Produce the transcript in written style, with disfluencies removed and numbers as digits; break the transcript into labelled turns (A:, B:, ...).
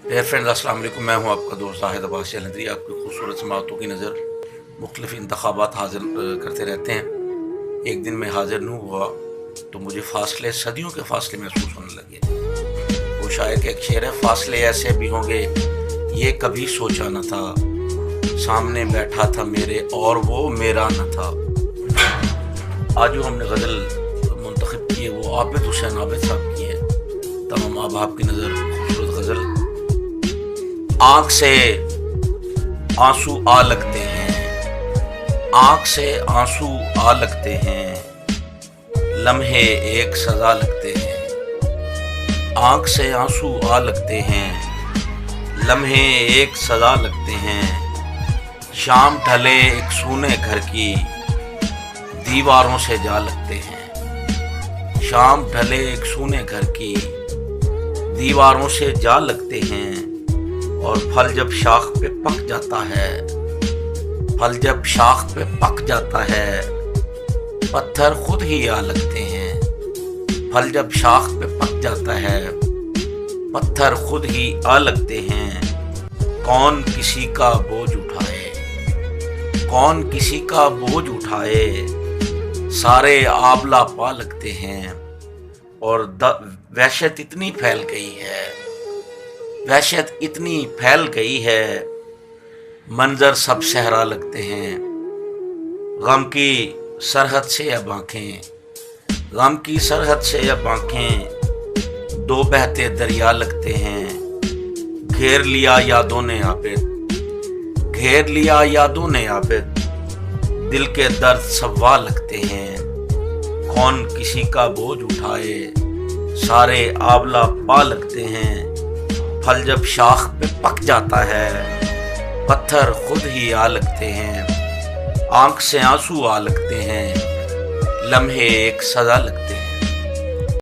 A: Dear friends, अस्सलाम वालेकुम। मैं हूं आपका दोस्त जाहिद अब्बास जलंधरी। आपकी खूबसूरत समातों की नज़र मुख्तलिफ इंतखाबात हाजिर करते रहते हैं। एक दिन मैं हाजिर नहीं हुआ तो मुझे फासले, सदियों के फासले महसूस होने लगे। वो शायर का एक शेर है, फासले ऐसे भी होंगे ये कभी सोचा न था, सामने बैठा था मेरे और वो मेरा न था। आज जो हमने गज़ल मुंतखब की है वो आबिद हुसैन आबिद साहब की है। तमाम अहबाब की नज़र खूबसूरत गज़ल। आँख से आंसू आ लगते हैं, आँख से आंसू आ लगते हैं, लम्हे एक सजा लगते हैं। आँख से आंसू आ लगते हैं, लम्हे एक सजा लगते हैं। शाम ढले एक सूने घर की दीवारों से जा लगते हैं। शाम ढले एक सूने घर की दीवारों से जा लगते हैं। और फल जब शाख पे पक जाता है, फल जब शाख पे पक जाता है, पत्थर खुद ही आ लगते हैं। फल जब शाख पे पक जाता है, पत्थर खुद ही आ लगते हैं। कौन किसी का बोझ उठाए, कौन किसी का बोझ उठाए, सारे आबला पा लगते हैं। और वहशत इतनी फैल गई है, वहशत इतनी फैल गई है, मंजर सब सहरा लगते हैं। गम की सरहद से अब आँखें, गम की सरहद से अब आँखें, दो बहते दरिया लगते हैं। घेर लिया यादों ने आबिद, घेर लिया यादों ने आबिद, दिल के दर्द सवा लगते हैं। कौन किसी का बोझ उठाए, सारे आबला पा लगते हैं। फल जब शाख पे पक जाता है, पत्थर खुद ही आ लगते हैं। आँख से आंसू आ लगते हैं, लम्हे एक सजा लगते हैं।